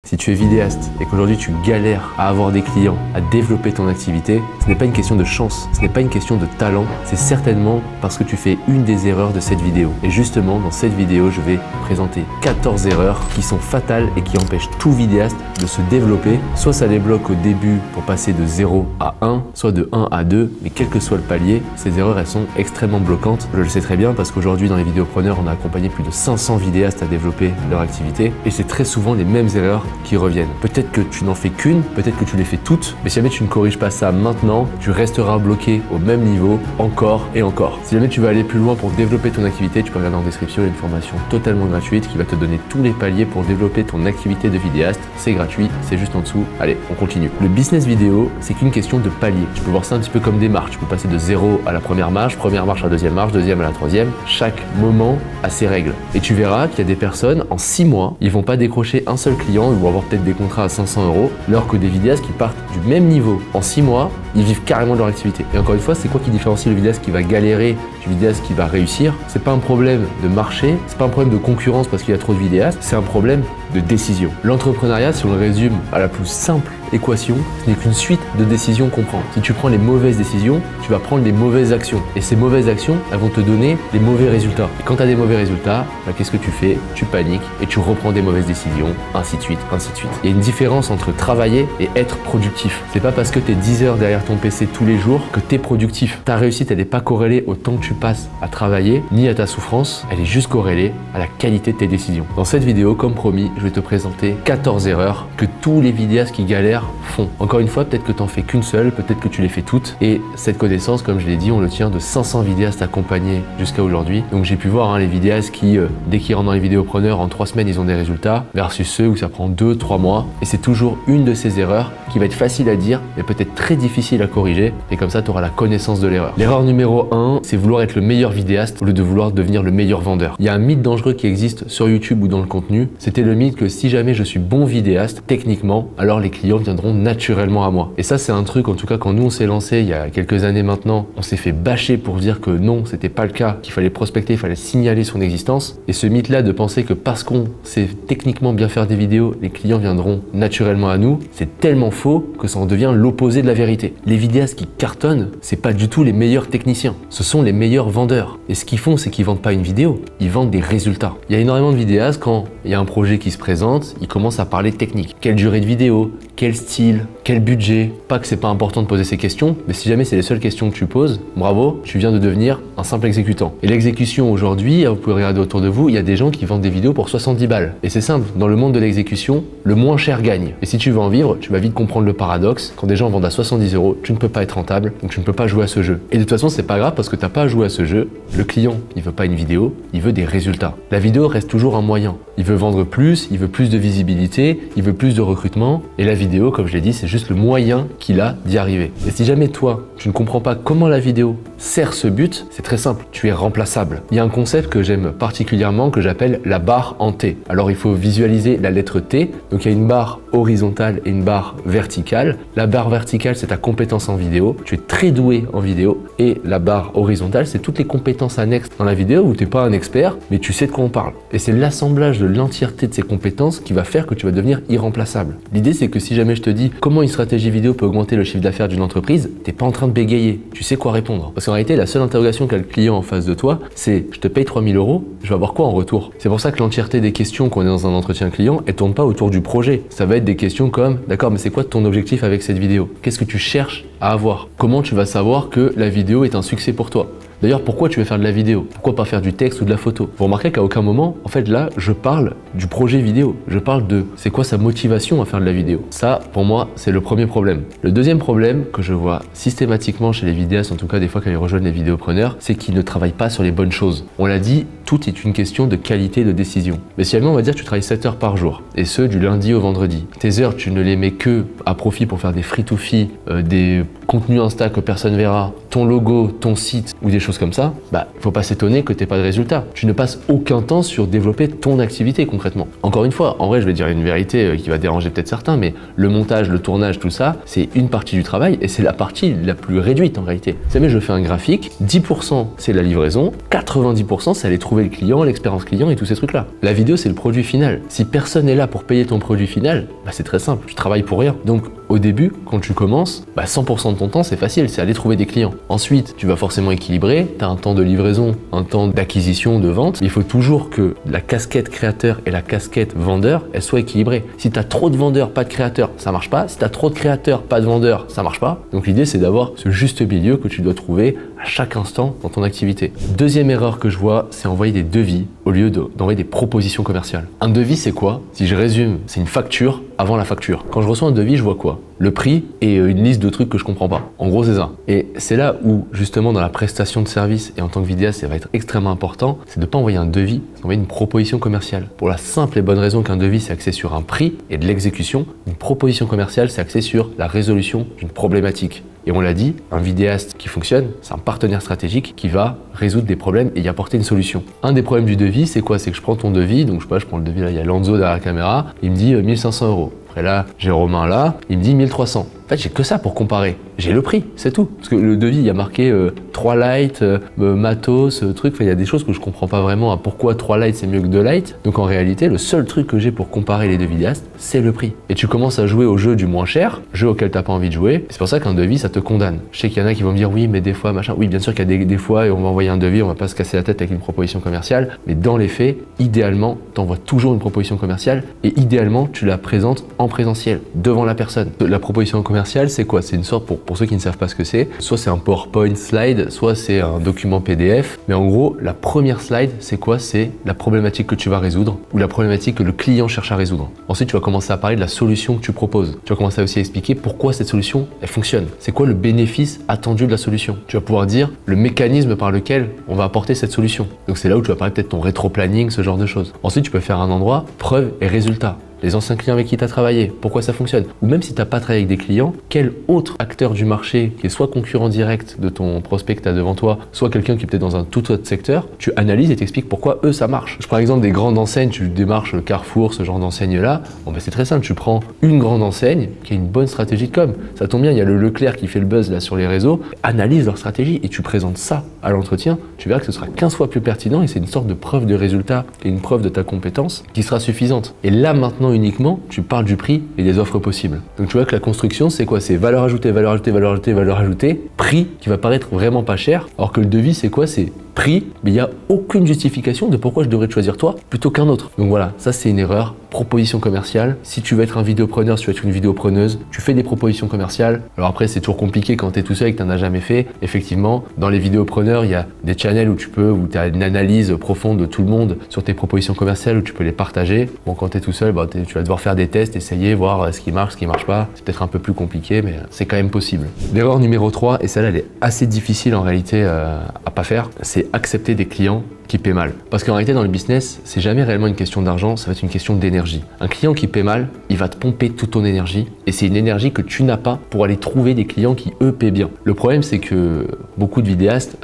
Si tu es vidéaste et qu'aujourd'hui tu galères à avoir des clients, à développer ton activité, ce n'est pas une question de chance, ce n'est pas une question de talent, c'est certainement parce que tu fais une des erreurs de cette vidéo. Et justement, dans cette vidéo, je vais présenter 14 erreurs qui sont fatales et qui empêchent tout vidéaste de se développer. Soit ça les bloque au début pour passer de 0 à 1, soit de 1 à 2, mais quel que soit le palier, ces erreurs, elles sont extrêmement bloquantes. Je le sais très bien parce qu'aujourd'hui, dans les vidéopreneurs, on a accompagné plus de 500 vidéastes à développer leur activité et c'est très souvent les mêmes erreurs qui reviennent. Peut-être que tu n'en fais qu'une, peut-être que tu les fais toutes, mais si jamais tu ne corriges pas ça maintenant, tu resteras bloqué au même niveau encore et encore. Si jamais tu veux aller plus loin pour développer ton activité, tu peux regarder en description, il y a une formation totalement gratuite qui va te donner tous les paliers pour développer ton activité de vidéaste. C'est gratuit, c'est juste en dessous. Allez, on continue. Le business vidéo, c'est qu'une question de palier. Tu peux voir ça un petit peu comme des marches. Tu peux passer de 0 à la première marche à la deuxième marche, deuxième à la troisième. Chaque moment a ses règles. Et tu verras qu'il y a des personnes, en 6 mois, ils vont pas décrocher un seul client, ils vont avoir peut-être des contrats à 500 €, alors que des vidéastes qui partent du même niveau en 6 mois, ils vivent carrément de leur activité. Et encore une fois, c'est quoi qui différencie le vidéaste qui va galérer du vidéaste qui va réussir? C'est pas un problème de marché, c'est pas un problème de concurrence parce qu'il y a trop de vidéastes, c'est un problème de décision. L'entrepreneuriat, si on le résume à la plus simple équation, ce n'est qu'une suite de décisions qu'on prend. Si tu prends les mauvaises décisions, tu vas prendre les mauvaises actions. Et ces mauvaises actions, elles vont te donner les mauvais résultats. Et quand tu as des mauvais résultats, bah, qu'est-ce que tu fais? Tu paniques et tu reprends des mauvaises décisions, ainsi de suite, ainsi de suite. Il y a une différence entre travailler et être productif. C'est pas parce que tu es 10 heures derrière ton PC tous les jours que tu es productif. Ta réussite, elle n'est pas corrélée au temps que tu passes à travailler, ni à ta souffrance, elle est juste corrélée à la qualité de tes décisions. Dans cette vidéo, comme promis, je vais te présenter 14 erreurs que tous les vidéastes qui galèrent font. Encore une fois, peut-être que tu n'en fais qu'une seule, peut-être que tu les fais toutes. Et cette connaissance, comme je l'ai dit, on le tient de 500 vidéastes accompagnés jusqu'à aujourd'hui. Donc j'ai pu voir les vidéastes qui, dès qu'ils rentrent dans les vidéopreneurs, en 3 semaines, ils ont des résultats, versus ceux où ça prend 2-3 mois. Et c'est toujours une de ces erreurs qui va être facile à dire, mais peut-être très difficile à corriger. Et comme ça, tu auras la connaissance de l'erreur. L'erreur numéro 1, c'est vouloir être le meilleur vidéaste au lieu de vouloir devenir le meilleur vendeur. Il y a un mythe dangereux qui existe sur YouTube ou dans le contenu. C'était le mythe que si jamais je suis bon vidéaste, techniquement, alors les clients viendront naturellement à moi. Et ça, c'est un truc, en tout cas, quand nous on s'est lancé il y a quelques années maintenant, on s'est fait bâcher pour dire que non, c'était pas le cas, qu'il fallait prospecter, il fallait signaler son existence. Et ce mythe-là de penser que parce qu'on sait techniquement bien faire des vidéos, les clients viendront naturellement à nous, c'est tellement faux que ça en devient l'opposé de la vérité. Les vidéastes qui cartonnent, c'est pas du tout les meilleurs techniciens, ce sont les meilleurs vendeurs. Et ce qu'ils font, c'est qu'ils vendent pas une vidéo, ils vendent des résultats. Il y a énormément de vidéastes, quand il y a un projet qui se présente, ils commencent à parler technique. Quelle durée de vidéo, quel style, quel budget. Pas que c'est pas important de poser ces questions, mais si jamais c'est les seules questions que tu poses, bravo, tu viens de devenir un simple exécutant. Et l'exécution aujourd'hui, vous pouvez regarder autour de vous, il y a des gens qui vendent des vidéos pour 70 balles. Et c'est simple, dans le monde de l'exécution, le moins cher gagne. Et si tu veux en vivre, tu vas vite comprendre le paradoxe. Quand des gens vendent à 70 €, tu ne peux pas être rentable, donc tu ne peux pas jouer à ce jeu. Et de toute façon, c'est pas grave parce que t'as pas à jouer à ce jeu. Le client, il veut pas une vidéo, il veut des résultats. La vidéo reste toujours un moyen. Il veut vendre plus, il veut plus de visibilité, il veut plus de recrutement. Et la vidéo, comme je l'ai dit, c'est juste le moyen qu'il a d'y arriver. Et si jamais toi, tu ne comprends pas comment la vidéo sert ce but, c'est très simple, tu es remplaçable. Il y a un concept que j'aime particulièrement que j'appelle la barre en T. Alors il faut visualiser la lettre T, donc il y a une barre horizontale et une barre verticale. La barre verticale, c'est ta compétence en vidéo, tu es très doué en vidéo, et la barre horizontale, c'est toutes les compétences annexes dans la vidéo où tu n'es pas un expert, mais tu sais de quoi on parle. Et c'est l'assemblage de l'entièreté de ces compétences qui va faire que tu vas devenir irremplaçable. L'idée, c'est que si jamais je te dis comment une stratégie vidéo peut augmenter le chiffre d'affaires d'une entreprise, t'es pas en train de bégayer, tu sais quoi répondre. Parce qu'en réalité, la seule interrogation qu'a le client en face de toi, c'est je te paye 3000 €, je vais avoir quoi en retour? C'est pour ça que l'entièreté des questions qu'on est dans un entretien client, elles tournent pas autour du projet. Ça va être des questions comme, d'accord, mais c'est quoi ton objectif avec cette vidéo? Qu'est-ce que tu cherches à avoir? Comment tu vas savoir que la vidéo est un succès pour toi? D'ailleurs, pourquoi tu veux faire de la vidéo? Pourquoi pas faire du texte ou de la photo? Vous remarquez qu'à aucun moment, en fait, là, je parle du projet vidéo. Je parle de c'est quoi sa motivation à faire de la vidéo. Ça, pour moi, c'est le premier problème. Le deuxième problème que je vois systématiquement chez les vidéastes, en tout cas des fois quand ils rejoignent les vidéopreneurs, c'est qu'ils ne travaillent pas sur les bonnes choses. On l'a dit, tout est une question de qualité de décision. Mais si jamais on va dire que tu travailles 7 heures par jour, et ce, du lundi au vendredi, tes heures, tu ne les mets que à profit pour faire des free-to-fee, des contenus Insta que personne verra, ton logo, ton site ou des choses comme ça, bah, faut pas s'étonner que tu n'aies pas de résultat. Tu ne passes aucun temps sur développer ton activité concrètement. Encore une fois, en vrai, je vais dire une vérité qui va déranger peut-être certains, mais le montage, le tournage, tout ça, c'est une partie du travail et c'est la partie la plus réduite en réalité. Si jamais je fais un graphique, 10% c'est la livraison, 90% c'est aller trouver trouver le client, l'expérience client et tous ces trucs-là. La vidéo, c'est le produit final. Si personne n'est là pour payer ton produit final, bah, c'est très simple, tu travailles pour rien. Donc au début, quand tu commences, 100% de ton temps, c'est facile, c'est aller trouver des clients. Ensuite, tu vas forcément équilibrer, tu as un temps de livraison, un temps d'acquisition, de vente. Il faut toujours que la casquette créateur et la casquette vendeur, elles soient équilibrées. Si tu as trop de vendeurs, pas de créateurs, ça marche pas. Si tu as trop de créateurs, pas de vendeurs, ça marche pas. Donc l'idée, c'est d'avoir ce juste milieu que tu dois trouver à chaque instant dans ton activité. Deuxième erreur que je vois, c'est envoyer des devis au lieu d'envoyer des propositions commerciales. Un devis, c'est quoi? Si je résume, c'est une facture avant la facture. Quand je reçois un devis, je vois quoi? Le prix et une liste de trucs que je comprends pas. En gros, c'est ça. Et c'est là où, justement, dans la prestation de service et en tant que vidéaste, ça va être extrêmement important, c'est de ne pas envoyer un devis, c'est d'envoyer une proposition commerciale. Pour la simple et bonne raison qu'un devis, c'est axé sur un prix et de l'exécution. Une proposition commerciale, c'est axé sur la résolution d'une problématique. Et on l'a dit, un vidéaste qui fonctionne, c'est un partenaire stratégique qui va résoudre des problèmes et y apporter une solution. Un des problèmes du devis, c'est quoi? C'est que je prends ton devis, donc je sais pas, je prends le devis là, il y a Lanzo derrière la caméra, il me dit 1500 €. Après là, j'ai Romain là, il me dit 1300. En fait, j'ai que ça pour comparer. J'ai le prix, c'est tout. Parce que le devis, il y a marqué 3 lights, matos, truc. Enfin, il y a des choses que je comprends pas vraiment à pourquoi 3 lights c'est mieux que 2 lights. Donc en réalité, le seul truc que j'ai pour comparer les deux vidéastes, c'est le prix. Et tu commences à jouer au jeu du moins cher, jeu auquel t'as pas envie de jouer. C'est pour ça qu'un devis, ça te condamne. Je sais qu'il y en a qui vont me dire oui, mais des fois, machin. Oui, bien sûr qu'il y a des fois et on va envoyer un devis, on va pas se casser la tête avec une proposition commerciale. Mais dans les faits, idéalement, t'envoies toujours une proposition commerciale et idéalement, tu la présentes en présentiel, devant la personne. La proposition commerciale, c'est quoi? C'est une sorte, pour ceux qui ne savent pas ce que c'est, soit c'est un PowerPoint slide, soit c'est un document PDF. Mais en gros, la première slide, c'est quoi? C'est la problématique que tu vas résoudre ou la problématique que le client cherche à résoudre. Ensuite, tu vas commencer à parler de la solution que tu proposes. Tu vas commencer à aussi expliquer pourquoi cette solution, elle fonctionne. C'est quoi le bénéfice attendu de la solution? Tu vas pouvoir dire le mécanisme par lequel on va apporter cette solution. Donc c'est là où tu vas parler peut-être ton rétro-planning, ce genre de choses. Ensuite, tu peux faire un endroit preuve et résultat. Les anciens clients avec qui tu as travaillé, pourquoi ça fonctionne. Ou même si tu n'as pas travaillé avec des clients, quel autre acteur du marché qui est soit concurrent direct de ton prospect que tu as devant toi, soit quelqu'un qui est peut-être dans un tout autre secteur, tu analyses et t'expliques pourquoi eux ça marche. Je prends exemple des grandes enseignes, tu démarches le Carrefour, ce genre d'enseigne-là, c'est très simple, tu prends une grande enseigne qui a une bonne stratégie de com. Ça tombe bien, il y a le Leclerc qui fait le buzz là sur les réseaux, analyse leur stratégie et tu présentes ça à l'entretien, tu verras que ce sera 15 fois plus pertinent et c'est une sorte de preuve de résultat et une preuve de ta compétence qui sera suffisante. Et là maintenant uniquement, tu parles du prix et des offres possibles. Donc tu vois que la construction, c'est quoi? C'est valeur ajoutée, valeur ajoutée, valeur ajoutée, valeur ajoutée, prix qui va paraître vraiment pas cher, alors que le devis, c'est quoi? C'est prix, mais il n'y a aucune justification de pourquoi je devrais te choisir toi plutôt qu'un autre. Donc voilà, ça c'est une erreur. Proposition commerciale. Si tu veux être un vidéopreneur, si tu veux être une vidéopreneuse, tu fais des propositions commerciales. Alors après, c'est toujours compliqué quand tu es tout seul et que tu n'en as jamais fait. Effectivement, dans les vidéopreneurs, il y a des channels où tu as une analyse profonde de tout le monde sur tes propositions commerciales où tu peux les partager. Bon, quand tu es tout seul, tu vas devoir faire des tests, essayer, voir ce qui marche pas. C'est peut-être un peu plus compliqué, mais c'est quand même possible. L'erreur numéro 3, et celle-là, elle est assez difficile en réalité à pas faire, c'est accepter des clients qui paie mal. Parce qu'en réalité, dans le business, c'est jamais réellement une question d'argent, ça va être une question d'énergie. Un client qui paie mal, il va te pomper toute ton énergie et c'est une énergie que tu n'as pas pour aller trouver des clients qui, eux, paient bien. Le problème, c'est que beaucoup de vidéastes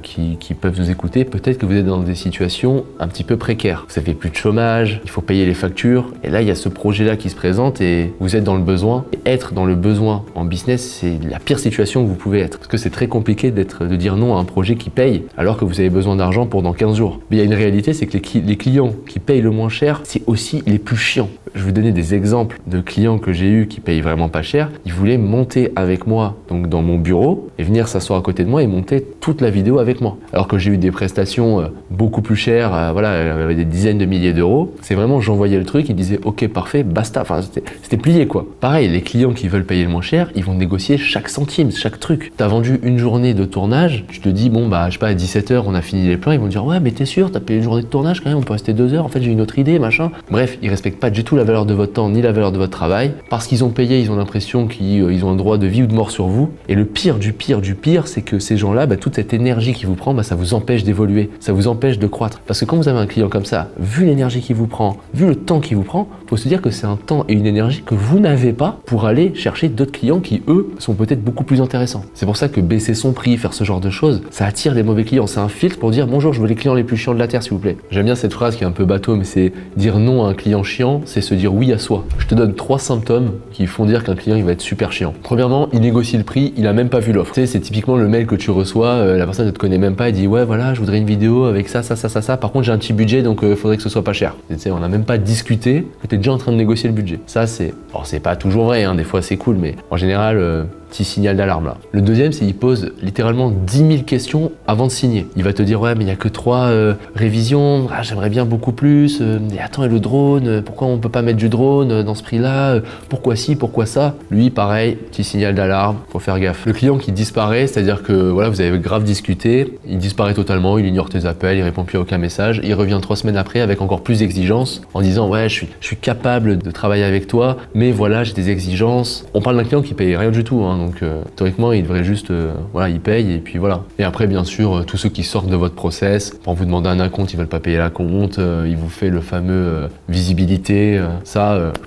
qui peuvent nous écouter, peut-être que vous êtes dans des situations un petit peu précaires. Vous n'avez plus de chômage, il faut payer les factures et là, il y a ce projet-là qui se présente et vous êtes dans le besoin. Et être dans le besoin en business, c'est la pire situation que vous pouvez être. Parce que c'est très compliqué de dire non à un projet qui paye alors que vous avez besoin d'argent pour dans 15 jours. Mais il y a une réalité, c'est que les clients qui payent le moins cher, c'est aussi les plus chiants. Je vais vous donner des exemples de clients que j'ai eus qui payent vraiment pas cher. Ils voulaient monter avec moi donc dans mon bureau et venir s'asseoir à côté de moi et monter toute la vidéo avec moi. Alors que j'ai eu des prestations beaucoup plus chères, avec des dizaines de milliers d'euros. C'est vraiment, j'envoyais le truc, ils disaient ok, parfait, basta. Enfin, c'était plié quoi. Pareil, les clients qui veulent payer le moins cher, ils vont négocier chaque centime, chaque truc. T'as vendu une journée de tournage, tu te dis bon je sais pas, à 17h on a fini les plans, ils vont dire ouais mais t'es sûr, t'as payé une journée de tournage quand même, on peut rester 2 heures, en fait j'ai une autre idée, machin. Bref, ils respectent pas du tout la valeur de votre temps ni la valeur de votre travail. Parce qu'ils ont payé, ils ont l'impression qu'ils ont un droit de vie ou de mort sur vous. Et le pire du pire du pire, c'est que ces gens-là, toute cette énergie qui vous prend, ça vous empêche d'évoluer, ça vous empêche de croître. Parce que quand vous avez un client comme ça, vu l'énergie qu'il vous prend, vu le temps qu'il vous prend, faut se dire que c'est un temps et une énergie que vous n'avez pas pour aller chercher d'autres clients qui, eux, sont peut-être beaucoup plus intéressants. C'est pour ça que baisser son prix, faire ce genre de choses, ça attire les mauvais clients. C'est un filtre pour dire bonjour, je veux les clients les plus chiants de la Terre, s'il vous plaît. J'aime bien cette phrase qui est un peu bateau, mais c'est dire non à un client chiant, c'est se se dire oui à soi. Je te donne 3 symptômes qui font dire qu'un client il va être super chiant. Premièrement, il négocie le prix, il a même pas vu l'offre. Tu sais, c'est typiquement le mail que tu reçois, la personne ne te connaît même pas, elle dit ouais voilà, je voudrais une vidéo avec ça. Par contre, j'ai un petit budget, donc faudrait que ce soit pas cher. Tu sais, on n'a même pas discuté, tu es déjà en train de négocier le budget. Ça, alors c'est pas toujours vrai, hein, des fois c'est cool, mais en général, petit signal d'alarme là. Le deuxième, c'est qu'il pose littéralement 10 000 questions avant de signer. Il va te dire ouais mais il n'y a que 3 révisions, j'aimerais bien beaucoup plus, et attends et le drone, pourquoi on peut pas mettre du drone dans ce prix là, pourquoi ci, pourquoi ça. Lui pareil, petit signal d'alarme, faut faire gaffe. Le client qui disparaît, c'est-à-dire que voilà, vous avez grave discuté, il disparaît totalement, il ignore tes appels, il répond plus à aucun message, il revient 3 semaines après avec encore plus d'exigences en disant ouais je suis capable de travailler avec toi, mais voilà j'ai des exigences. On parle d'un client qui paye rien du tout, hein, donc théoriquement il devrait juste voilà, il paye et puis voilà. Et après bien sûr tous ceux qui sortent de votre process, quand vous demandez un acompte, ils veulent pas payer l'acompte, il vous fait le fameux visibilité,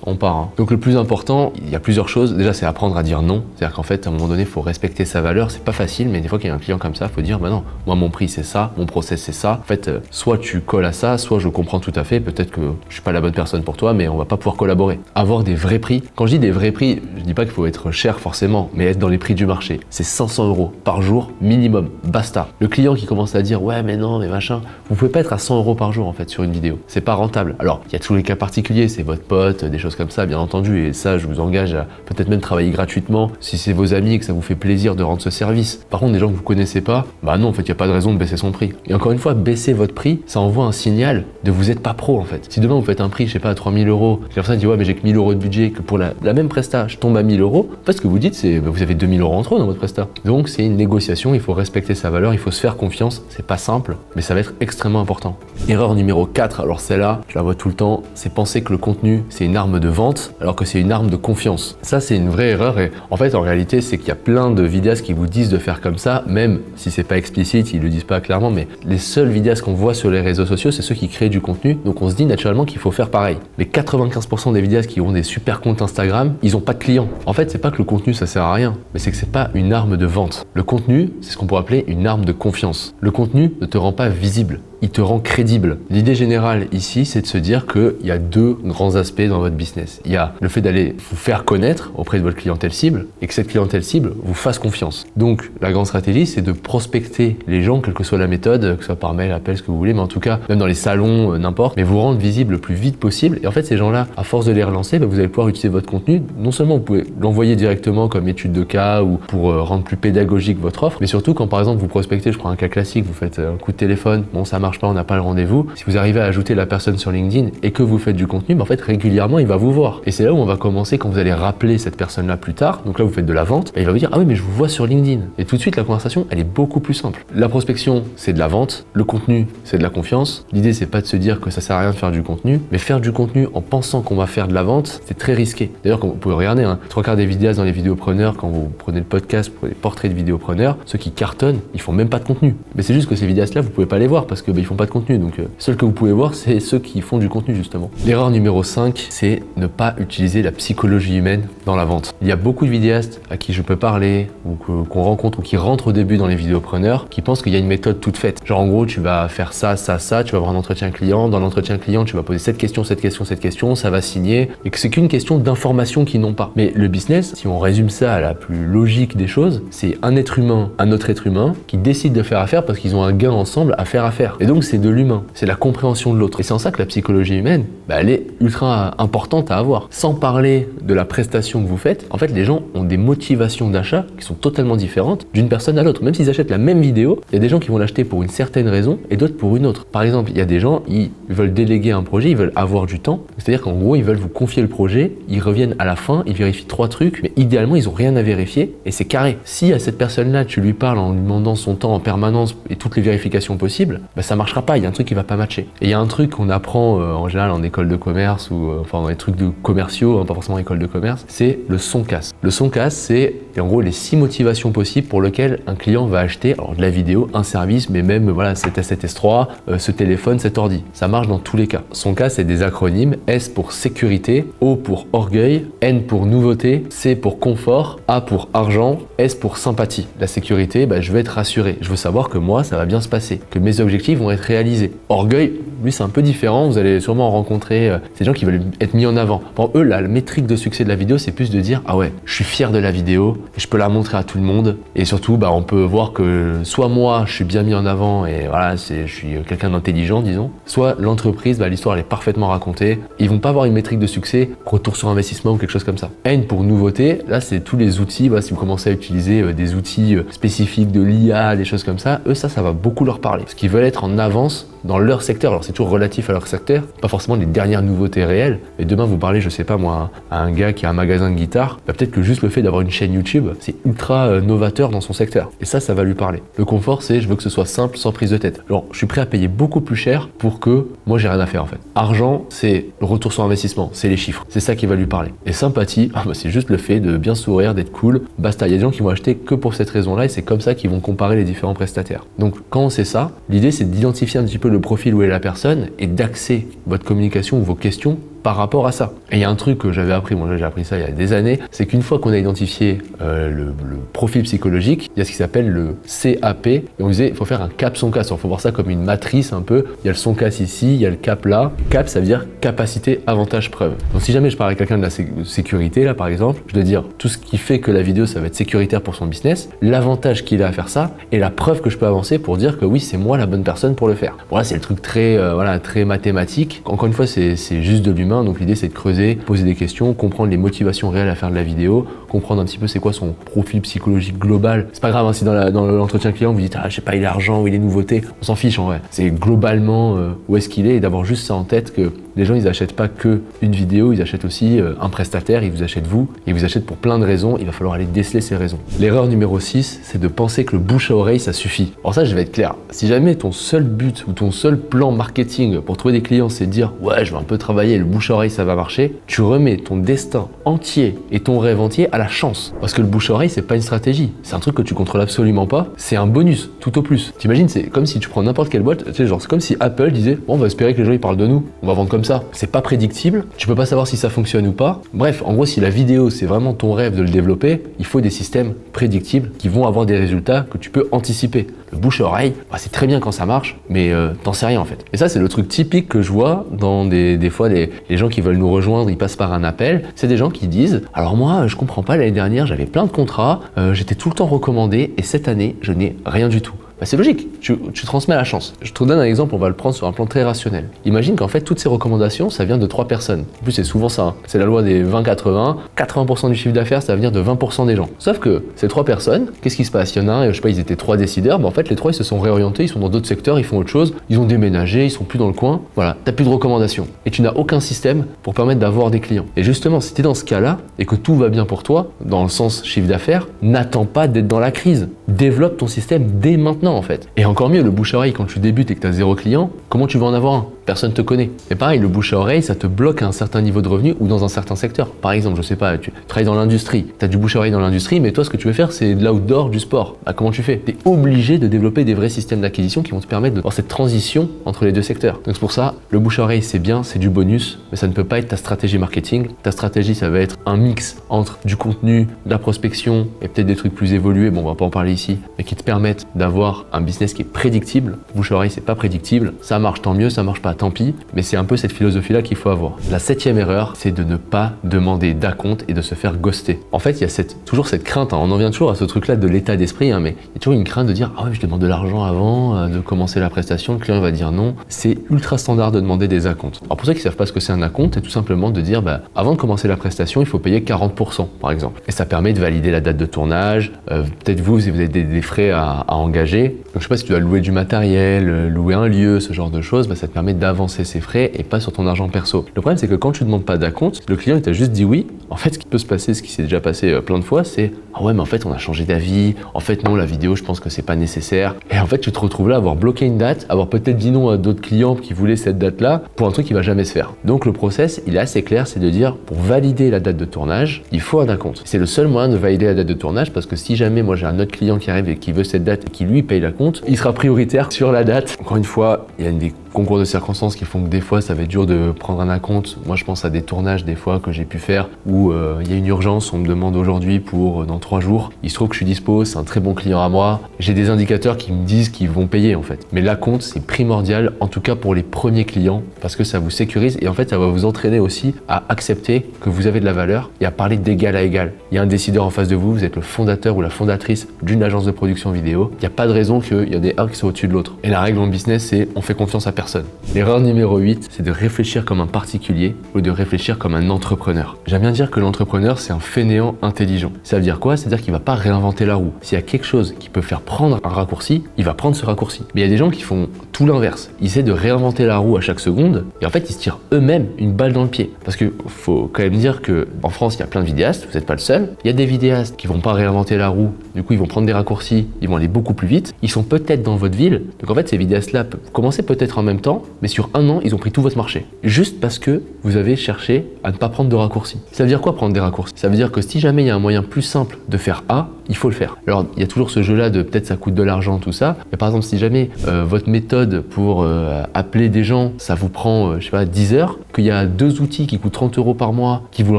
on part. Hein. Donc le plus important, il y a plusieurs choses. Déjà c'est apprendre à dire non, c'est-à-dire qu'en fait à un moment donné il faut respecter sa valeur. C'est pas facile, mais des fois qu'il y a un client comme ça, il faut dire bah non, moi mon prix c'est ça, mon process c'est ça. En fait soit tu colles à ça, soit je comprends tout à fait, peut-être que je suis pas la bonne personne pour toi, mais on va pas pouvoir collaborer. Avoir des vrais prix. Quand je dis des vrais prix, je dis pas qu'il faut être cher forcément, mais être dans les prix du marché. C'est 500 € par jour minimum, basta. Le client qui commence à dire ouais mais non mais machin, vous pouvez pas être à 100 € par jour en fait sur une vidéo. C'est pas rentable. Alors il y a tous les cas particuliers, c'est votre pote, des choses comme ça bien entendu, et ça je vous engage à peut-être même travailler gratuitement si c'est vos amis et que ça vous fait plaisir de rendre ce service. Par contre des gens que vous connaissez pas, bah non en fait il n'y a pas de raison de baisser son prix. Et encore une fois, baisser votre prix, ça envoie un signal de vous êtes pas pro en fait. Si demain vous faites un prix, je sais pas, à 3000 €, la personne dit ouais mais j'ai que 1000 € de budget, que pour la même presta, je tombe à 1000 €, en fait ce que vous dites c'est bah, vous avez 2000 € en trop dans votre presta. Donc c'est une négociation, il faut respecter sa valeur, il faut se faire confiance, c'est pas simple, mais ça va être extrêmement important. Erreur numéro 4, alors celle-là, je la vois tout le temps, c'est penser que le contenu c'est une arme de vente alors que c'est une arme de confiance. Ça c'est une vraie erreur et en fait en réalité c'est qu'il y a plein de vidéastes qui vous disent de faire comme ça, même si c'est pas explicite, ils le disent pas clairement, mais les seuls vidéastes qu'on voit sur les réseaux sociaux c'est ceux qui créent du contenu, donc on se dit naturellement qu'il faut faire pareil. Mais 95% des vidéastes qui ont des super comptes Instagram, ils ont pas de clients. En fait c'est pas que le contenu ça sert à rien, mais c'est que c'est pas une arme de vente. Le contenu c'est ce qu'on pourrait appeler une arme de confiance. Le contenu ne te rend pas visible, il te rend crédible. L'idée générale ici, c'est de se dire qu'il y a 2 grands aspects dans votre business. Il y a le fait d'aller vous faire connaître auprès de votre clientèle cible et que cette clientèle cible vous fasse confiance. Donc, la grande stratégie, c'est de prospecter les gens, quelle que soit la méthode, que ce soit par mail, appel, ce que vous voulez, mais en tout cas, même dans les salons, n'importe, mais vous rendre visible le plus vite possible. Et en fait, ces gens-là, à force de les relancer, vous allez pouvoir utiliser votre contenu. Non seulement vous pouvez l'envoyer directement comme étude de cas ou pour rendre plus pédagogique votre offre, mais surtout quand par exemple vous prospectez, je prends un cas classique, vous faites un coup de téléphone, bon ça marche pas, on n'a pas le rendez-vous. Si vous arrivez à ajouter la personne sur LinkedIn et que vous faites du contenu, en fait régulièrement il va vous voir. Et c'est là où on va commencer quand vous allez rappeler cette personne-là plus tard. Donc là vous faites de la vente, il va vous dire ah oui mais je vous vois sur LinkedIn. Et tout de suite la conversation elle est beaucoup plus simple. La prospection c'est de la vente, le contenu c'est de la confiance. L'idée c'est pas de se dire que ça sert à rien de faire du contenu, mais faire du contenu en pensant qu'on va faire de la vente, c'est très risqué. D'ailleurs vous pouvez regarder, 3/4 des vidéastes dans les vidéopreneurs, quand vous prenez le podcast pour les portraits de vidéopreneurs, ceux qui cartonnent, ils font même pas de contenu. Mais c'est juste que ces vidéastes là vous pouvez pas les voir parce que ils font pas de contenu. Donc ceux que vous pouvez voir c'est ceux qui font du contenu justement. L'erreur numéro 5 c'est ne pas utiliser la psychologie humaine dans la vente. Il y a beaucoup de vidéastes à qui je peux parler ou qu'on rencontre ou qui rentrent au début dans les vidéopreneurs qui pensent qu'il y a une méthode toute faite. Genre en gros tu vas faire ça, tu vas avoir un entretien client, dans l'entretien client tu vas poser cette question, ça va signer et que c'est qu'une question d'information qu'ils n'ont pas. Mais le business, si on résume ça à la plus logique des choses, c'est un être humain, un autre être humain qui décide de faire affaire parce qu'ils ont un gain ensemble à faire affaire. Et donc c'est de l'humain, c'est la compréhension de l'autre. Et c'est en ça que la psychologie humaine, elle est ultra importante à avoir. Sans parler de la prestation que vous faites, en fait les gens ont des motivations d'achat qui sont totalement différentes d'une personne à l'autre. Même s'ils achètent la même vidéo, il y a des gens qui vont l'acheter pour une certaine raison et d'autres pour une autre. Par exemple, il y a des gens, ils veulent déléguer un projet, ils veulent avoir du temps. C'est-à-dire qu'en gros, ils veulent vous confier le projet, ils reviennent à la fin, ils vérifient 3 trucs, mais idéalement, ils n'ont rien à vérifier et c'est carré. Si à cette personne-là, tu lui parles en lui demandant son temps en permanence et toutes les vérifications possibles, ça marchera pas, il y a un truc qui va pas matcher. Et il y a un truc qu'on apprend en général en école de commerce ou enfin dans les trucs de commerciaux, pas forcément école de commerce, c'est le son casse. Le son casse, c'est en gros les 6 motivations possibles pour lesquelles un client va acheter de la vidéo, un service, mais même voilà, cet S7 S3, ce téléphone, cet ordi. Ça marche dans tous les cas. Son casse, c'est des acronymes. S pour sécurité, O pour orgueil, N pour nouveauté, C pour confort, A pour argent, S pour sympathie. La sécurité, je veux être rassuré. Je veux savoir que moi, ça va bien se passer, que mes objectifs vont vont être réalisés. Orgueil, lui c'est un peu différent, vous allez sûrement rencontrer ces gens qui veulent être mis en avant. Pour eux, la métrique de succès de la vidéo, c'est plus de dire ah ouais, je suis fier de la vidéo, et je peux la montrer à tout le monde, et surtout on peut voir que soit moi je suis bien mis en avant et voilà, je suis quelqu'un d'intelligent disons, soit l'entreprise, l'histoire elle est parfaitement racontée, ils vont pas avoir une métrique de succès, retour sur investissement ou quelque chose comme ça. N pour nouveauté, là c'est tous les outils, si vous commencez à utiliser des outils spécifiques de l'IA, des choses comme ça, eux ça va beaucoup leur parler, parce qu'ils veulent être en avance dans leur secteur. Alors c'est toujours relatif à leur secteur, pas forcément les dernières nouveautés réelles. Et demain vous parlez, je sais pas moi, à un gars qui a un magasin de guitare, peut-être que juste le fait d'avoir une chaîne YouTube, c'est ultra novateur dans son secteur. Et ça va lui parler. Le confort, c'est je veux que ce soit simple, sans prise de tête. Genre je suis prêt à payer beaucoup plus cher pour que moi j'ai rien à faire en fait. Argent, c'est le retour sur investissement, c'est les chiffres. C'est ça qui va lui parler. Et sympathie, c'est juste le fait de bien sourire, d'être cool. Basta, il y a des gens qui vont acheter que pour cette raison-là et c'est comme ça qu'ils vont comparer les différents prestataires. Donc quand on sait ça, l'idée c'est d'identifier un petit peu le profil où est la personne et d'axer votre communication ou vos questions par rapport à ça. Et il y a un truc que j'avais appris, j'ai appris ça il y a des années, c'est qu'une fois qu'on a identifié le profil psychologique, il y a ce qui s'appelle le CAP, et on disait il faut faire un cap son casse. Il faut voir ça comme une matrice un peu, il y a le son casse ici, il y a le cap là. Cap ça veut dire capacité, avantage, preuve. Donc si jamais je parle à quelqu'un de la sécurité là par exemple, je dois dire tout ce qui fait que la vidéo ça va être sécuritaire pour son business, l'avantage qu'il a à faire ça, et la preuve que je peux avancer pour dire que oui c'est moi la bonne personne pour le faire. Bon là c'est le truc très, très mathématique. Encore une fois c'est juste de l'humain. Donc l'idée c'est de creuser, poser des questions, comprendre les motivations réelles à faire de la vidéo, comprendre un petit peu c'est quoi son profil psychologique global. C'est pas grave si dans l'entretien client vous dites ah je sais pas il est argent ou il est nouveauté, on s'en fiche en vrai. C'est globalement où est-ce qu'il est et d'avoir juste ça en tête que les gens ils achètent pas que une vidéo, ils achètent aussi un prestataire, ils vous achètent vous, ils vous achètent pour plein de raisons, il va falloir aller déceler ces raisons. L'erreur numéro 6, c'est de penser que le bouche à oreille ça suffit. Alors ça je vais être clair, si jamais ton seul but ou ton seul plan marketing pour trouver des clients c'est de dire ouais je vais un peu travailler, le bouche à oreille ça va marcher, tu remets ton destin entier et ton rêve entier à la chance. Parce que le bouche à oreille c'est pas une stratégie, c'est un truc que tu contrôles absolument pas, c'est un bonus tout au plus. T'imagines c'est comme si tu prends n'importe quelle boîte, tu sais genre c'est comme si Apple disait bon on va espérer que les gens ils parlent de nous, on va vendre comme ça. C'est pas prédictible, tu peux pas savoir si ça fonctionne ou pas. Bref, en gros si la vidéo c'est vraiment ton rêve de le développer, il faut des systèmes prédictibles qui vont avoir des résultats que tu peux anticiper. Le bouche à oreille, c'est très bien quand ça marche, mais t'en sais rien en fait. Et ça c'est le truc typique que je vois dans des fois les gens qui veulent nous rejoindre, ils passent par un appel. C'est des gens qui disent alors moi je comprends pas, l'année dernière j'avais plein de contrats, j'étais tout le temps recommandé et cette année je n'ai rien du tout. C'est logique, tu transmets la chance. Je te donne un exemple, on va le prendre sur un plan très rationnel. Imagine qu'en fait, toutes ces recommandations, ça vient de 3 personnes. En plus, c'est souvent ça. C'est la loi des 20-80. 80% du chiffre d'affaires, ça va venir de 20% des gens. Sauf que ces 3 personnes, qu'est-ce qui se passe? Il y en a un, je sais pas, ils étaient 3 décideurs. En fait, les 3, ils se sont réorientés, ils sont dans d'autres secteurs, ils font autre chose. Ils ont déménagé, ils sont plus dans le coin. Voilà, t'as plus de recommandations. Et tu n'as aucun système pour permettre d'avoir des clients. Et justement, si tu es dans ce cas-là et que tout va bien pour toi, dans le sens chiffre d'affaires, n'attends pas d'être dans la crise. Développe ton système dès maintenant en fait. Et encore mieux, le bouche à oreille, quand tu débutes et que tu as 0 client, comment tu vas en avoir un? Personne te connaît. Et pareil, le bouche à oreille, ça te bloque à un certain niveau de revenu ou dans un certain secteur. Par exemple, je sais pas, tu travailles dans l'industrie, tu as du bouche à oreille dans l'industrie, mais toi, ce que tu veux faire, c'est de l'outdoor, du sport. Comment tu fais? Tu es obligé de développer des vrais systèmes d'acquisition qui vont te permettre d'avoir cette transition entre les deux secteurs. Donc c'est pour ça, le bouche à oreille, c'est bien, c'est du bonus, mais ça ne peut pas être ta stratégie marketing. Ta stratégie, ça va être un mix entre du contenu, de la prospection et peut-être des trucs plus évolués, bon, on va pas en parler ici, mais qui te permettent d'avoir un business qui est prédictible. Bouche à oreille, c'est pas prédictible. Ça marche, tant mieux, ça marche pas, tant pis. Mais c'est un peu cette philosophie-là qu'il faut avoir. La 7e erreur, c'est de ne pas demander d'acompte et de se faire ghoster. En fait, il y a toujours cette crainte, on en vient toujours à ce truc-là de l'état d'esprit, mais il y a toujours une crainte de dire « Ah ouais, je demande de l'argent avant de commencer la prestation, le client va dire non ». C'est ultra standard de demander des acomptes. Alors pour ceux qui ne savent pas ce que c'est un acompte, c'est tout simplement de dire avant de commencer la prestation, il faut payer 40% par exemple. Et ça permet de valider la date de tournage, peut-être vous, si vous avez des frais à engager. Donc je sais pas si tu dois louer du matériel, louer un lieu, ce genre de choses, ça te permet d'avancer ses frais et pas sur ton argent perso. Le problème c'est que quand tu ne demandes pas d'acompte, le client il t'a juste dit oui. En fait ce qui peut se passer, ce qui s'est déjà passé plein de fois, c'est ah ouais mais en fait on a changé d'avis, en fait non la vidéo je pense que c'est pas nécessaire. Et en fait tu te retrouves là à avoir bloqué une date, avoir peut-être dit non à d'autres clients qui voulaient cette date là pour un truc qui va jamais se faire. Donc le process il est assez clair, c'est de dire pour valider la date de tournage, il faut un acompte. C'est le seul moyen de valider la date de tournage parce que si jamais moi j'ai un autre client qui arrive et qui veut cette date et qui lui paye l'acompte, il sera prioritaire sur la date. Encore une fois, il y a des concours de circonstances qui font que des fois ça va être dur de prendre un acompte. Moi je pense à des tournages des fois que j'ai pu faire où il y a une urgence, on me demande aujourd'hui pour dans 3 jours. Il se trouve que je suis dispo, c'est un très bon client à moi. J'ai des indicateurs qui me disent qu'ils vont payer en fait. Mais l'acompte c'est primordial, en tout cas pour les premiers clients, parce que ça vous sécurise et en fait ça va vous entraîner aussi à accepter que vous avez de la valeur et à parler d'égal à égal. Il y a un décideur en face de vous, vous êtes le fondateur ou la fondatrice d'une agence de production vidéo. Il n'y a pas de raison qu'il y en ait un qui soit au-dessus de l'autre. Et la règle dans le business, c'est on fait confiance à personne. L'erreur numéro 8, c'est de réfléchir comme un particulier ou de réfléchir comme un entrepreneur. J'aime bien dire que l'entrepreneur, c'est un fainéant intelligent. Ça veut dire quoi? C'est-à-dire qu'il ne va pas réinventer la roue. S'il y a quelque chose qui peut faire prendre un raccourci, il va prendre ce raccourci. Mais il y a des gens qui font tout l'inverse. Ils essaient de réinventer la roue à chaque seconde et en fait, ils se tirent eux-mêmes une balle dans le pied. Parce que faut quand même dire qu'en France, il y a plein de vidéastes, vous n'êtes pas le seul. Il y a des vidéastes qui vont pas réinventer la roue, du coup, ils vont prendre des raccourcis, ils vont aller beaucoup plus vite. Ils sont peut-être dans votre ville. Donc en fait, ces vidéastes-là peuvent commencer peut-être en même temps, mais sur un an, ils ont pris tout votre marché. Juste parce que vous avez cherché à ne pas prendre de raccourcis. Ça veut dire quoi prendre des raccourcis? Ça veut dire que si jamais il y a un moyen plus simple de faire A, il faut le faire. Alors, il y a toujours ce jeu-là de peut-être ça coûte de l'argent, tout ça. Mais par exemple, si jamais votre méthode pour appeler des gens, ça vous prend, je sais pas, 10 heures, qu'il y a 2 outils qui coûtent 30 € par mois, qui vous le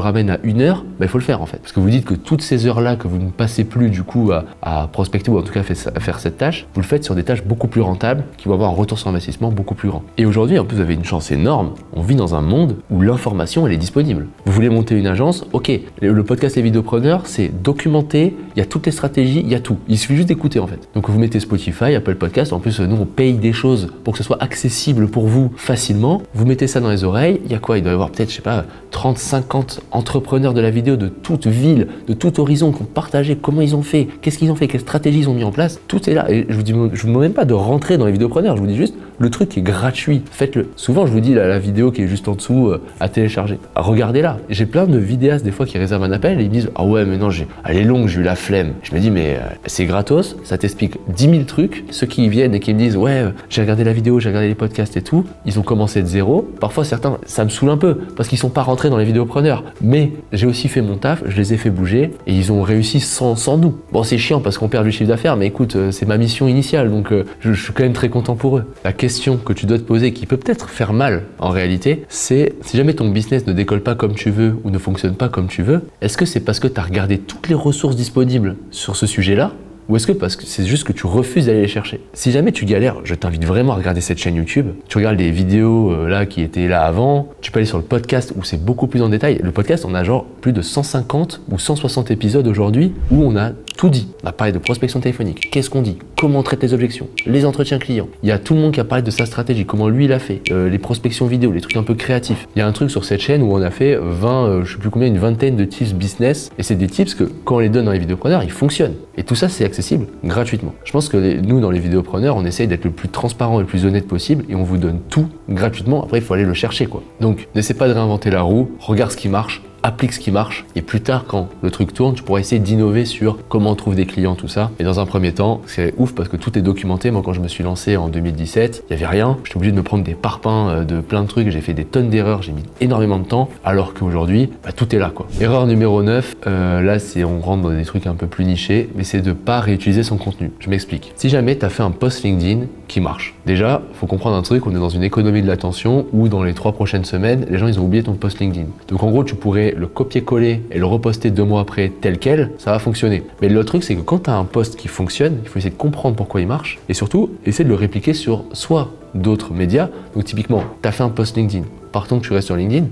ramènent à 1 heure, bah, il faut le faire en fait. Parce que vous dites que toutes ces heures-là que vous ne passez plus du coup à prospecter ou en tout cas à faire cette tâche, vous le faites sur des tâches beaucoup plus rentables, qui vont avoir un retour sur investissement beaucoup plus grand. Et aujourd'hui, en plus, vous avez une chance énorme. On vit dans un monde où l'information, elle est disponible. Vous voulez monter une agence, ok. Le podcast Les Vidéopreneurs, c'est documenté, il y a toutes les stratégies, il y a tout. Il suffit juste d'écouter en fait. Donc vous mettez Spotify, Apple Podcast, en plus nous on paye des choses pour que ce soit accessible pour vous facilement. Vous mettez ça dans les oreilles, il y a quoi? Il doit y avoir peut-être, je sais pas, 30, 50 entrepreneurs de la vidéo de toute ville, de tout horizon qui ont partagé comment ils ont fait, qu'est-ce qu'ils ont fait, quelles stratégies ils ont mis en place. Tout est là. Et je vous demande même pas de rentrer dans les vidéopreneurs, je vous dis juste le truc est gratuit, faites-le. Souvent je vous dis la vidéo qui est juste en dessous à télécharger. Regardez-la. J'ai plein de vidéastes des fois qui réservent un appel et ils me disent ah ouais mais non elle est longue, j'ai eu la flemme. Je me dis mais c'est gratos, ça t'explique 10 000 trucs. Ceux qui viennent et qui me disent ouais j'ai regardé la vidéo, j'ai regardé les podcasts et tout, ils ont commencé de zéro. Parfois certains ça me saoule un peu parce qu'ils sont pas rentrés dans les vidéopreneurs. Mais j'ai aussi fait mon taf, je les ai fait bouger et ils ont réussi sans nous. Bon c'est chiant parce qu'on perd du chiffre d'affaires mais écoute c'est ma mission initiale donc je suis quand même très content pour eux. La question que tu dois te poser qui peut peut-être faire mal en réalité, c'est si jamais ton business ne décolle pas comme tu veux ou ne fonctionne pas comme tu veux, est-ce que c'est parce que tu as regardé toutes les ressources disponibles sur ce sujet-là? Ou est-ce que parce que c'est juste que tu refuses d'aller les chercher? Si jamais tu galères, je t'invite vraiment à regarder cette chaîne YouTube. Tu regardes les vidéos là qui étaient là avant. Tu peux aller sur le podcast où c'est beaucoup plus en détail. Le podcast, on a genre plus de 150 ou 160 épisodes aujourd'hui où on a tout dit. On a parlé de prospection téléphonique. Qu'est-ce qu'on dit? Comment on traite les objections? Les entretiens clients. Il y a tout le monde qui a parlé de sa stratégie, comment lui il a fait. Les prospections vidéo, les trucs un peu créatifs. Il y a un truc sur cette chaîne où on a fait 20, je sais plus combien, une vingtaine de tips business. Et c'est des tips que quand on les donne dans les vidéopreneurs, ils fonctionnent. Et tout ça, c'est accessible gratuitement. Je pense que nous, dans les vidéopreneurs, on essaye d'être le plus transparent et le plus honnête possible et on vous donne tout gratuitement. Après, il faut aller le chercher, quoi. Donc, n'essaie pas de réinventer la roue, regarde ce qui marche, applique ce qui marche et plus tard quand le truc tourne tu pourras essayer d'innover sur comment on trouve des clients, tout ça. Et dans un premier temps c'est ouf parce que tout est documenté. Moi quand je me suis lancé en 2017 il n'y avait rien, j'étais obligé de me prendre des parpaings de plein de trucs, j'ai fait des tonnes d'erreurs, j'ai mis énormément de temps alors qu'aujourd'hui tout est là quoi. Erreur numéro 9, là c'est on rentre dans des trucs un peu plus nichés mais c'est de pas réutiliser son contenu. Je m'explique. Si jamais tu as fait un post LinkedIn qui marche, déjà faut comprendre un truc, on est dans une économie de l'attention où dans les 3 prochaines semaines les gens ils ont oublié ton post LinkedIn. Donc en gros tu pourrais le copier-coller et le reposter 2 mois après tel quel, ça va fonctionner. Mais le truc c'est que quand tu as un post qui fonctionne, il faut essayer de comprendre pourquoi il marche et surtout essayer de le répliquer sur soit d'autres médias. Donc typiquement, tu as fait un post LinkedIn. Partons que tu restes sur LinkedIn,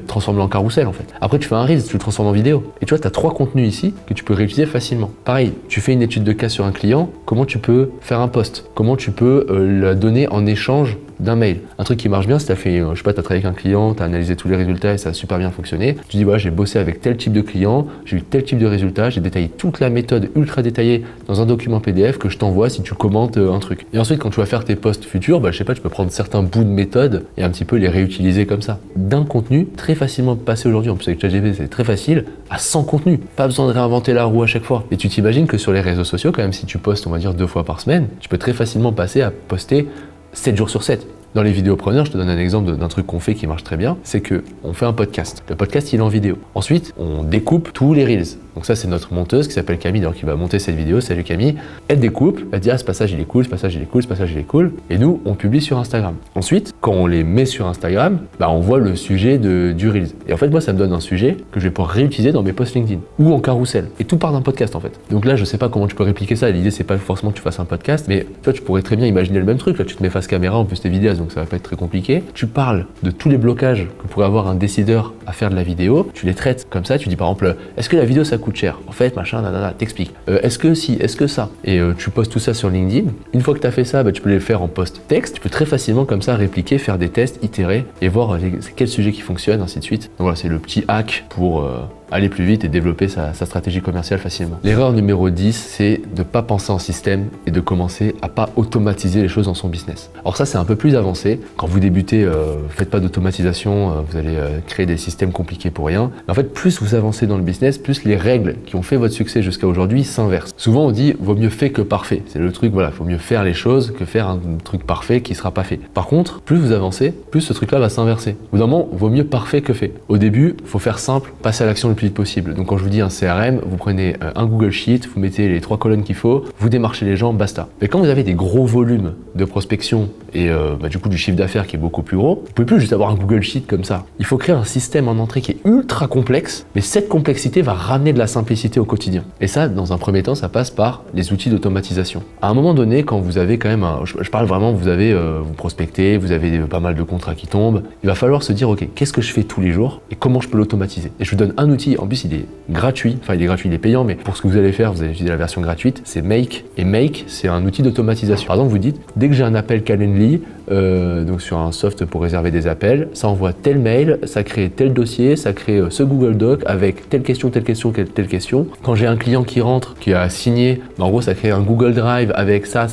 transforme-le en carrousel en fait. Après tu fais un Reels, tu le transformes en vidéo. Et tu vois, tu as 3 contenus ici que tu peux réutiliser facilement. Pareil, tu fais une étude de cas sur un client, comment tu peux faire un post? Comment tu peux la donner en échange d'un mail? Un truc qui marche bien, si tu as fait, je sais pas, tu as travaillé avec un client, tu as analysé tous les résultats et ça a super bien fonctionné. Tu dis, voilà, j'ai bossé avec tel type de client, j'ai eu tel type de résultats, j'ai détaillé toute la méthode ultra détaillée dans un document PDF que je t'envoie si tu commentes un truc. Et ensuite, quand tu vas faire tes posts futurs, je sais pas, tu peux prendre certains bouts de méthode et un petit peu les réutiliser comme ça. D'un contenu, très facilement passé aujourd'hui, en plus avec ChatGPT, c'est très facile, à 100 contenus. Pas besoin de réinventer la roue à chaque fois. Et tu t'imagines que sur les réseaux sociaux, quand même, si tu postes, on va dire 2 fois par semaine, tu peux très facilement passer à poster 7 jours sur 7. Dans les vidéopreneurs, je te donne un exemple d'un truc qu'on fait qui marche très bien, c'est qu'on fait un podcast. Le podcast, il est en vidéo. Ensuite, on découpe tous les reels. Donc ça, c'est notre monteuse qui s'appelle Camille, d'ailleurs, qui va monter cette vidéo. Salut Camille. Elle découpe, elle dit, ah, ce passage, il est cool, ce passage, il est cool, ce passage, il est cool. Et nous, on publie sur Instagram. Ensuite, quand on les met sur Instagram, bah, on voit le sujet du reels. Et en fait, moi, ça me donne un sujet que je vais pouvoir réutiliser dans mes posts LinkedIn ou en carrousel. Et tout part d'un podcast, en fait. Donc là, je sais pas comment tu peux répliquer ça. L'idée, c'est pas forcément que tu fasses un podcast, mais toi, tu pourrais très bien imaginer le même truc. Là, tu te mets face caméra, en plus tes vidéos, donc ça va pas être très compliqué. Tu parles de tous les blocages que pourrait avoir un décideur à faire de la vidéo. Tu les traites comme ça. Tu dis par exemple, est-ce que la vidéo ça coûte cher? En fait, machin, nanana, t'expliques. Est-ce que si, est-ce que ça? Et tu postes tout ça sur LinkedIn. Une fois que tu as fait ça, bah, tu peux les faire en post texte. Tu peux très facilement comme ça répliquer, faire des tests, itérer et voir quel sujet qui fonctionne, ainsi de suite. Donc voilà, c'est le petit hack pour aller plus vite et développer sa stratégie commerciale facilement. L'erreur numéro 10, c'est de ne pas penser en système et de commencer à pas automatiser les choses dans son business. Alors ça, c'est un peu plus avancé. Quand vous débutez, faites pas d'automatisation, vous allez créer des systèmes compliqués pour rien. Mais en fait, plus vous avancez dans le business, plus les règles qui ont fait votre succès jusqu'à aujourd'hui s'inversent. Souvent, on dit, vaut mieux fait que parfait. C'est le truc, voilà, il faut mieux faire les choses que faire un truc parfait qui sera pas fait. Par contre, plus vous avancez, plus ce truc-là va s'inverser. Au bout d'un moment, vaut mieux parfait que fait. Au début, il faut faire simple, passer à l'action le plus vite possible. Donc quand je vous dis un CRM, vous prenez un Google Sheet, vous mettez les 3 colonnes qu'il faut, vous démarchez les gens, basta. Mais quand vous avez des gros volumes de prospection et du coup du chiffre d'affaires qui est beaucoup plus gros, vous pouvez plus juste avoir un Google Sheet comme ça. Il faut créer un système en entrée qui est ultra complexe, mais cette complexité va ramener de la simplicité au quotidien. Et ça, dans un premier temps, ça passe par les outils d'automatisation. À un moment donné, quand vous avez quand même, je parle vraiment, vous prospectez, vous avez pas mal de contrats qui tombent, il va falloir se dire, ok, qu'est-ce que je fais tous les jours et comment je peux l'automatiser? Et je vous donne un outil, en plus il est gratuit, enfin il est gratuit, il est payant, mais pour ce que vous allez faire, vous allez utiliser la version gratuite, c'est Make. Et Make, c'est un outil d'automatisation. Par exemple, vous dites, dès que j'ai un appel Calendly, donc sur un soft pour réserver des appels, ça envoie tel mail, ça crée tel dossier, ça crée ce Google Doc avec telle question, telle question, telle question. Quand j'ai un client qui rentre, qui a signé, en gros ça crée un Google Drive avec ça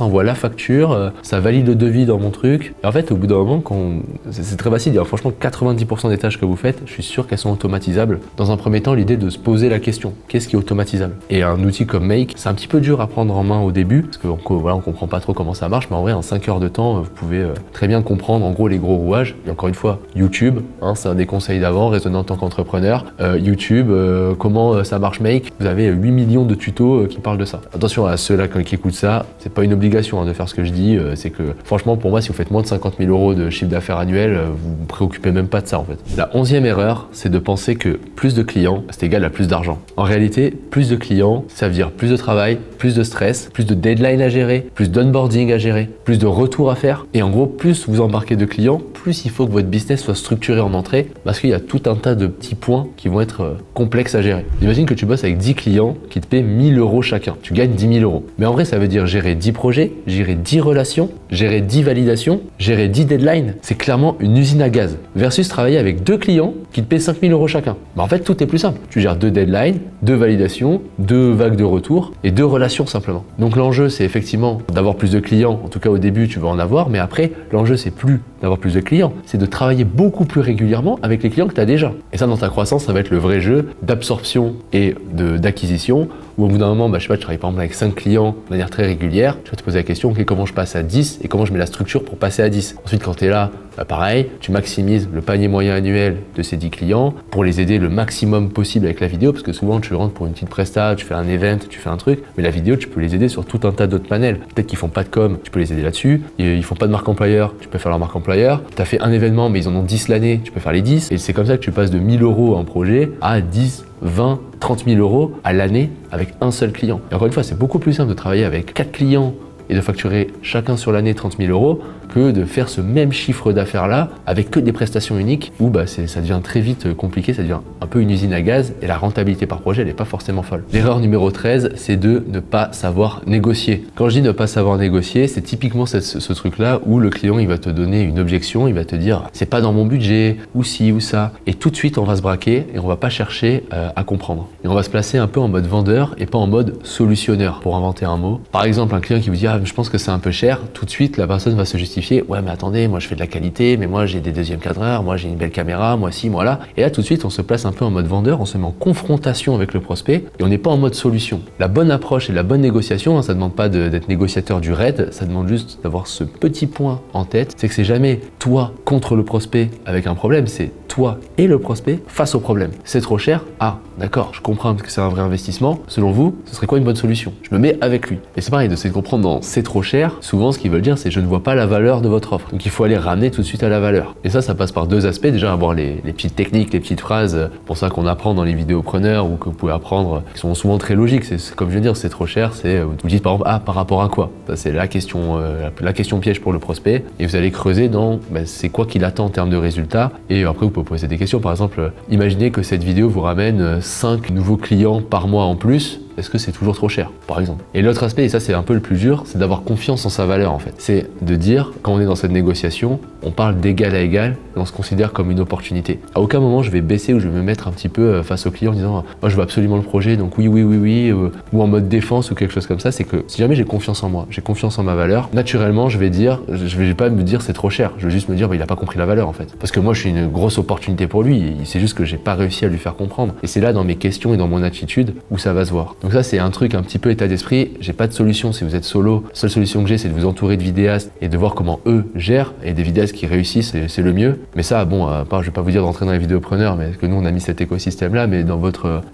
envoie la facture, ça valide le devis dans mon truc. Et en fait, au bout d'un moment, c'est très facile, alors, franchement 90% des tâches que vous faites, je suis sûr qu'elles sont automatisables. Dans un premier temps, l'idée de se poser la question, qu'est-ce qui est automatisable? Et un outil comme Make, c'est un petit peu dur à prendre en main au début, parce qu'on voilà, on comprend pas trop comment ça marche, mais en vrai, en 5 heures de temps, vous pouvez très bien comprendre en gros les gros rouages. Et encore une fois, YouTube, c'est un des conseils d'avant, raisonner en tant qu'entrepreneur. YouTube, comment ça marche Make, vous avez 8 millions de tutos qui parlent de ça. Attention à ceux-là qui écoutent ça, c'est pas une obligation de faire ce que je dis, c'est que franchement pour moi, si vous faites moins de 50 000 euros de chiffre d'affaires annuel, vous vous préoccupez même pas de ça en fait. La 11e erreur, c'est de penser que plus de clients, c'est égal à plus d'argent. En réalité, plus de clients, ça veut dire plus de travail, plus de stress, plus de deadline à gérer, plus d'onboarding à gérer, plus de retours à faire. Et en gros, plus vous embarquez de clients, plus il faut que votre business soit structuré en entrée parce qu'il y a tout un tas de petits points qui vont être complexes à gérer. Imagine que tu bosses avec 10 clients qui te paient 1000 euros chacun. Tu gagnes 10 000 euros. Mais en vrai, ça veut dire gérer 10 projets, gérer 10 relations, gérer 10 validations, gérer 10 deadlines. C'est clairement une usine à gaz. Versus travailler avec 2 clients qui te paient 5000 euros chacun. En fait, tout est plus simple. Tu gères 2 deadlines, 2 validations, 2 vagues de retour et 2 relations simplement. Donc l'enjeu, c'est effectivement d'avoir plus de clients. En tout cas, au début, tu vas en avoir, mais après, l'enjeu, c'est plus d'avoir plus de clients, c'est de travailler beaucoup plus régulièrement avec les clients que tu as déjà. Et ça, dans ta croissance, ça va être le vrai jeu d'absorption et d'acquisition, où au bout d'un moment, je sais pas, tu travailles par exemple avec 5 clients de manière très régulière, tu vas te poser la question, ok, comment je passe à 10 et comment je mets la structure pour passer à 10. Ensuite, quand tu es là, pareil, tu maximises le panier moyen annuel de ces 10 clients pour les aider le maximum possible avec la vidéo, parce que souvent, tu rentres pour une petite presta, tu fais un event, tu fais un truc, mais la vidéo, tu peux les aider sur tout un tas d'autres panels. Peut-être qu'ils font pas de com, tu peux les aider là-dessus. Ils font pas de marque employeur, tu peux faire leur marque employeur. Tu as fait un événement, mais ils en ont 10 l'année, tu peux faire les 10. Et c'est comme ça que tu passes de 1000 euros en projet à 10, 20, 30 000 euros à l'année avec un seul client. Et encore une fois, c'est beaucoup plus simple de travailler avec 4 clients et de facturer chacun sur l'année 30 000 euros que de faire ce même chiffre d'affaires là avec que des prestations uniques où ça devient très vite compliqué, ça devient un peu une usine à gaz et la rentabilité par projet elle n'est pas forcément folle. L'erreur numéro 13, c'est de ne pas savoir négocier. Quand je dis ne pas savoir négocier, c'est typiquement ce truc là où le client il va te donner une objection, il va te dire c'est pas dans mon budget ou ci ou ça, et tout de suite on va se braquer et on va pas chercher à comprendre. Et on va se placer un peu en mode vendeur et pas en mode solutionneur, pour inventer un mot. Par exemple, un client qui vous dit ah je pense que c'est un peu cher, tout de suite la personne va se justifier justifier, ouais mais attendez, moi je fais de la qualité, mais moi j'ai des deuxièmes cadreurs, moi j'ai une belle caméra, moi ci, moi là. Et là tout de suite on se place un peu en mode vendeur, on se met en confrontation avec le prospect et on n'est pas en mode solution. La bonne approche et la bonne négociation, ça ne demande pas d'être négociateur du raid, ça demande juste d'avoir ce petit point en tête, c'est que c'est jamais toi contre le prospect avec un problème, c'est toi et le prospect face au problème. C'est trop cher? Ah, d'accord, je comprends que c'est un vrai investissement. Selon vous, ce serait quoi une bonne solution? Je me mets avec lui. Et c'est pareil, d'essayer de comprendre dans c'est trop cher, souvent ce qu'ils veulent dire, c'est je ne vois pas la valeur de votre offre. Donc il faut aller ramener tout de suite à la valeur. Et ça passe par deux aspects. Déjà, avoir les petites techniques, les petites phrases, pour ça qu'on apprend dans les vidéopreneurs ou que vous pouvez apprendre, qui sont souvent très logiques. C'est comme je viens de dire, c'est trop cher, c'est vous dites par exemple, ah, par rapport à quoi? C'est la question piège pour le prospect. Et vous allez creuser dans c'est quoi qu'il attend en termes de résultats. Et après, vous pouvez poser des questions. Par exemple, imaginez que cette vidéo vous ramène 5 nouveaux clients par mois en plus. Est-ce que c'est toujours trop cher, par exemple? Et l'autre aspect, et ça c'est un peu le plus dur, c'est d'avoir confiance en sa valeur en fait. C'est de dire, quand on est dans cette négociation, on parle d'égal à égal et on se considère comme une opportunité. À aucun moment je vais baisser ou je vais me mettre un petit peu face au client en disant moi je veux absolument le projet, donc oui, ou en mode défense ou quelque chose comme ça. C'est que si jamais j'ai confiance en moi, j'ai confiance en ma valeur, naturellement je vais pas me dire c'est trop cher, je vais juste me dire il a pas compris la valeur en fait. Parce que moi je suis une grosse opportunité pour lui, c'est juste que j'ai pas réussi à lui faire comprendre. Et c'est là dans mes questions et dans mon attitude où ça va se voir. Donc ça c'est un truc un petit peu état d'esprit, j'ai pas de solution si vous êtes solo, la seule solution que j'ai c'est de vous entourer de vidéastes et de voir comment eux gèrent, et des vidéastes qui réussissent c'est le mieux. Mais ça bon, je vais pas vous dire d'entrer dans les vidéopreneurs, mais que nous on a mis cet écosystème là, mais dans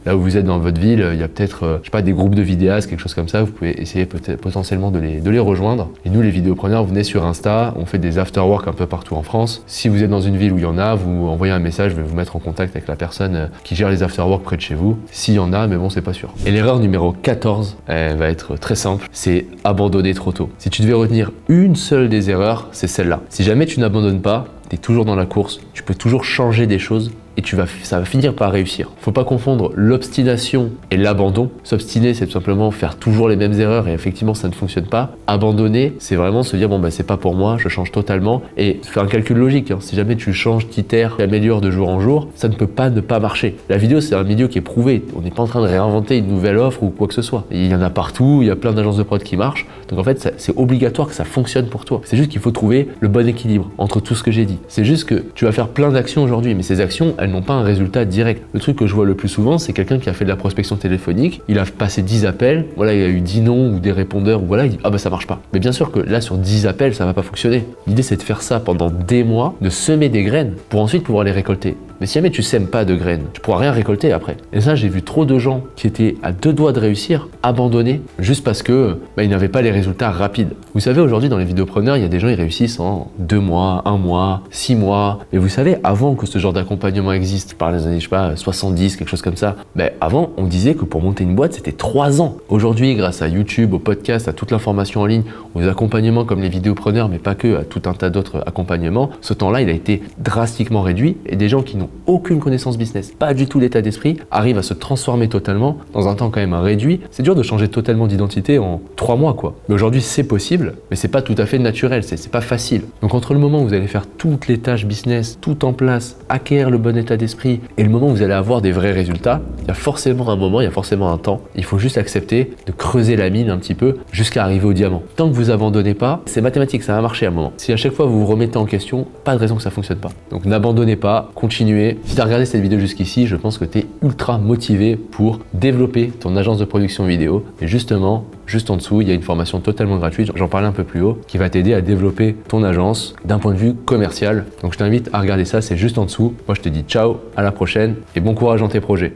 là où vous êtes dans votre ville, il y a peut-être je sais pas des groupes de vidéastes, quelque chose comme ça, vous pouvez essayer peut-être potentiellement de les rejoindre. Et nous les vidéopreneurs, vous venez sur Insta, on fait des afterwork un peu partout en France. Si vous êtes dans une ville où il y en a, vous envoyez un message, je vais vous mettre en contact avec la personne qui gère les afterwork près de chez vous, s'il y en a, mais bon c'est pas sûr. Et l'erreur numéro 14, elle va être très simple, c'est abandonner trop tôt. Si tu devais retenir une seule des erreurs, c'est celle-là. Si jamais tu n'abandonnes pas, tu es toujours dans la course, tu peux toujours changer des choses et ça va finir par réussir. Faut pas confondre l'obstination et l'abandon. S'obstiner, c'est tout simplement faire toujours les mêmes erreurs et effectivement ça ne fonctionne pas. Abandonner, c'est vraiment se dire bon c'est pas pour moi, je change totalement, et faire un calcul logique. Si jamais tu changes, t'itères, t'améliores de jour en jour, ça ne peut pas ne pas marcher. La vidéo, c'est un milieu qui est prouvé. On n'est pas en train de réinventer une nouvelle offre ou quoi que ce soit. Il y en a partout, il y a plein d'agences de prod qui marchent. Donc en fait, c'est obligatoire que ça fonctionne pour toi. C'est juste qu'il faut trouver le bon équilibre entre tout ce que j'ai dit. C'est juste que tu vas faire plein d'actions aujourd'hui, mais ces actions, elles n'ont pas un résultat direct. Le truc que je vois le plus souvent, c'est quelqu'un qui a fait de la prospection téléphonique, il a passé 10 appels, voilà, il y a eu 10 noms ou des répondeurs, ou voilà, il dit ah ça marche pas. Mais bien sûr que là, sur 10 appels, ça va pas fonctionner. L'idée, c'est de faire ça pendant des mois, de semer des graines pour ensuite pouvoir les récolter. Mais si jamais tu sèmes pas de graines, tu pourras rien récolter après. Et ça, j'ai vu trop de gens qui étaient à 2 doigts de réussir, abandonner, juste parce que ils n'avaient pas les résultats rapides. Vous savez, aujourd'hui, dans les vidéopreneurs, il y a des gens, ils réussissent en 2 mois, 1 mois, 6 mois. Mais vous savez, avant que ce genre d'accompagnement existe, par les années, je sais pas, 70, quelque chose comme ça, avant, on disait que pour monter une boîte, c'était 3 ans. Aujourd'hui, grâce à YouTube, au podcast, à toute l'information en ligne, aux accompagnements comme les vidéopreneurs, mais pas que, à tout un tas d'autres accompagnements, ce temps-là, il a été drastiquement réduit, et des gens qui n'ont aucune connaissance business, pas du tout l'état d'esprit, arrivent à se transformer totalement dans un temps quand même réduit. C'est dur de changer totalement d'identité en 3 mois quoi. Mais aujourd'hui c'est possible, mais c'est pas tout à fait naturel, c'est pas facile. Donc entre le moment où vous allez faire toutes les tâches business, tout en place, acquérir le bon état d'esprit, et le moment où vous allez avoir des vrais résultats, il y a forcément un moment, il y a forcément un temps. Il faut juste accepter de creuser la mine un petit peu jusqu'à arriver au diamant. Tant que vous abandonnez pas, c'est mathématique, ça va marcher à un moment. Si à chaque fois vous vous remettez en question, pas de raison que ça fonctionne pas. Donc n'abandonnez pas, continuez. Si tu as regardé cette vidéo jusqu'ici, je pense que tu es ultra motivé pour développer ton agence de production vidéo. Et justement, juste en dessous, il y a une formation totalement gratuite, j'en parlais un peu plus haut, qui va t'aider à développer ton agence d'un point de vue commercial. Donc je t'invite à regarder ça, c'est juste en dessous. Moi je te dis ciao, à la prochaine et bon courage dans tes projets.